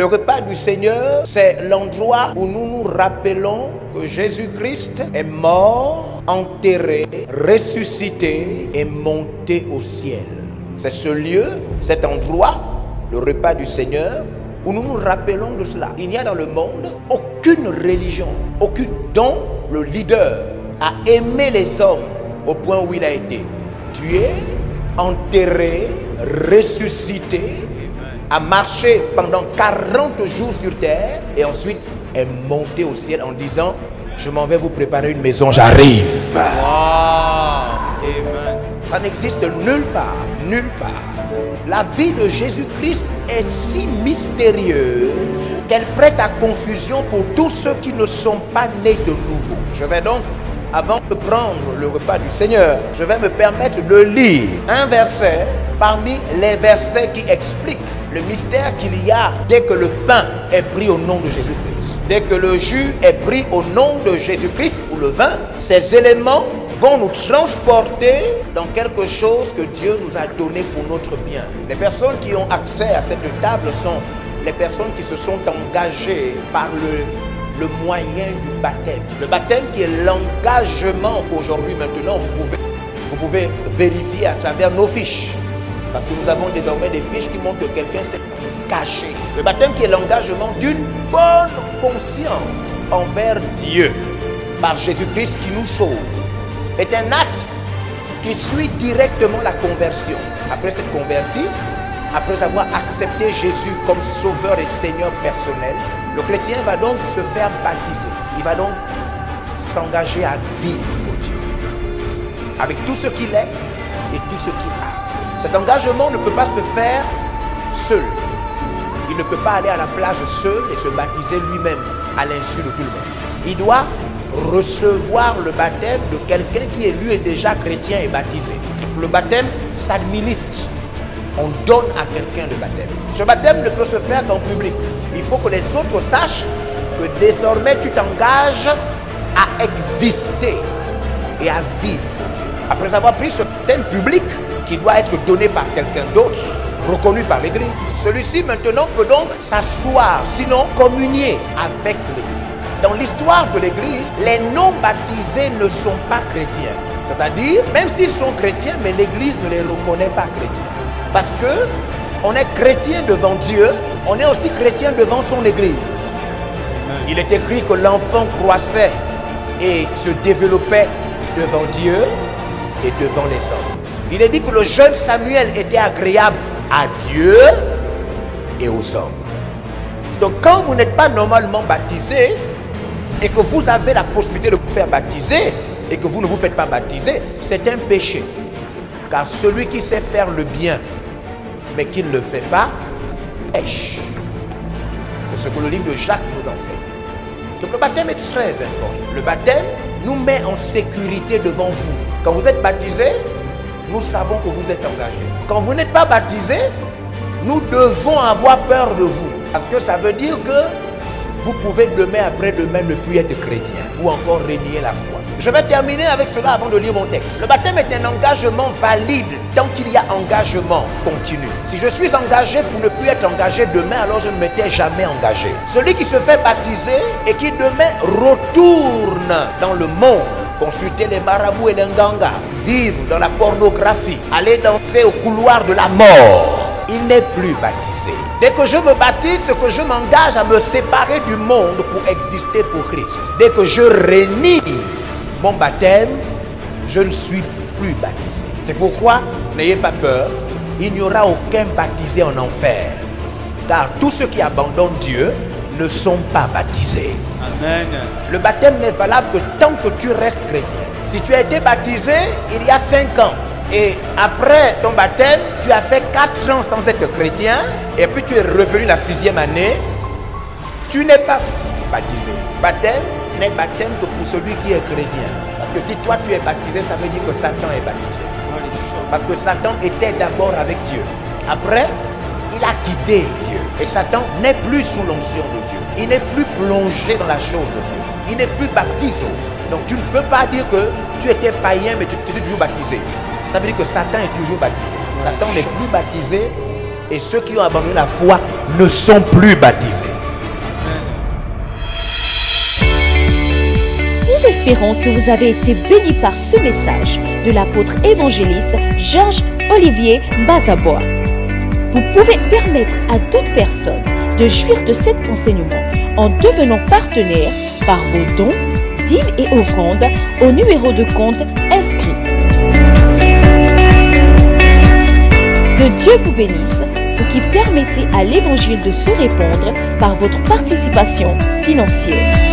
Le repas du Seigneur, c'est l'endroit où nous nous rappelons que Jésus-Christ est mort, enterré, ressuscité et monté au ciel. C'est ce lieu, cet endroit, le repas du Seigneur, où nous nous rappelons de cela. Il n'y a dans le monde aucune religion, aucune dont le leader a aimé les hommes au point où il a été tué, enterré, ressuscité, a marché pendant 40 jours sur terre et ensuite est monté au ciel en disant: je m'en vais vous préparer une maison, j'arrive. Wow. Amen. Ça n'existe nulle part, nulle part. La vie de Jésus-Christ est si mystérieuse qu'elle prête à confusion pour tous ceux qui ne sont pas nés de nouveau. Je vais donc, avant de prendre le repas du Seigneur, je vais me permettre de lire un verset parmi les versets qui expliquent le mystère qu'il y a dès que le pain est pris au nom de Jésus-Christ. Dès que le jus est pris au nom de Jésus-Christ ou le vin, ces éléments vont nous transporter dans quelque chose que Dieu nous a donné pour notre bien. Les personnes qui ont accès à cette table sont les personnes qui se sont engagées par le moyen du baptême. Le baptême qui est l'engagement qu'aujourd'hui maintenant vous pouvez vérifier à travers nos fiches. Parce que nous avons désormais des fiches qui montrent que quelqu'un s'est caché. Le baptême qui est l'engagement d'une bonne conscience envers Dieu par Jésus-Christ qui nous sauve est un acte qui suit directement la conversion. Après s'être converti, après avoir accepté Jésus comme sauveur et Seigneur personnel, le chrétien va donc se faire baptiser. Il va donc s'engager à vivre pour Dieu, avec tout ce qu'il est et tout ce qu'il a. Cet engagement ne peut pas se faire seul. Il ne peut pas aller à la plage seul et se baptiser lui-même à l'insu de tout le monde. Il doit recevoir le baptême de quelqu'un qui est lui déjà chrétien et baptisé. Le baptême s'administre. On donne à quelqu'un le baptême. Ce baptême ne peut se faire qu'en public. Il faut que les autres sachent que désormais tu t'engages à exister et à vivre. Après avoir pris ce baptême public qui doit être donné par quelqu'un d'autre, reconnu par l'Église, celui-ci maintenant peut donc s'asseoir, sinon communier avec l'Église. Dans l'histoire de l'Église, les non-baptisés ne sont pas chrétiens. C'est-à-dire, même s'ils sont chrétiens, mais l'Église ne les reconnaît pas chrétiens. Parce que on est chrétien devant Dieu, on est aussi chrétien devant son Église. Il est écrit que l'enfant croissait et se développait devant Dieu et devant les hommes. Il est dit que le jeune Samuel était agréable à Dieu et aux hommes. Donc quand vous n'êtes pas normalement baptisé et que vous avez la possibilité de vous faire baptiser et que vous ne vous faites pas baptiser, c'est un péché. Car celui qui sait faire le bien mais qui ne le fait pas, pêche. C'est ce que le livre de Jacques nous enseigne. Donc le baptême est très important. Le baptême nous met en sécurité devant vous. Quand vous êtes baptisé, nous savons que vous êtes engagé. Quand vous n'êtes pas baptisé, nous devons avoir peur de vous. Parce que ça veut dire que vous pouvez demain après-demain ne plus être chrétien ou encore renier la foi. Je vais terminer avec cela avant de lire mon texte. Le baptême est un engagement valide tant qu'il y a engagement continu. Si je suis engagé pour ne plus être engagé demain, alors je ne m'étais jamais engagé. Celui qui se fait baptiser et qui demain retourne dans le monde, consulter les marabouts et les ngangas, vivre dans la pornographie, aller danser au couloir de la mort, il n'est plus baptisé. Dès que je me baptise, c'est que je m'engage à me séparer du monde pour exister pour Christ. Dès que je renie mon baptême, je ne suis plus baptisé. C'est pourquoi, n'ayez pas peur, il n'y aura aucun baptisé en enfer. Car tous ceux qui abandonnent Dieu ne sont pas baptisés. Amen. Le baptême n'est valable que tant que tu restes chrétien. Si tu as été baptisé il y a 5 ans, et après ton baptême, tu as fait 4 ans sans être chrétien, et puis tu es revenu la 6e année, tu n'es pas baptisé. Baptême n'est baptême que pour celui qui est chrétien. Parce que si toi tu es baptisé, ça veut dire que Satan est baptisé. Parce que Satan était d'abord avec Dieu. Après, il a quitté Dieu. Et Satan n'est plus sous l'onction de Dieu. Il n'est plus plongé dans la chose de Dieu. Il n'est plus baptisé. Donc tu ne peux pas dire que tu étais païen mais tu étais toujours baptisé. Ça veut dire que Satan est toujours baptisé. Satan n'est plus baptisé et ceux qui ont abandonné la foi ne sont plus baptisés. Nous espérons que vous avez été bénis par ce message de l'apôtre évangéliste Georges Olivier Mbazaboa. Vous pouvez permettre à d'autres personnes de jouir de cet enseignement en devenant partenaire par vos dons, dîmes et offrandes au numéro de compte inscrit. Que Dieu vous bénisse, vous qui permettez à l'évangile de se répandre par votre participation financière.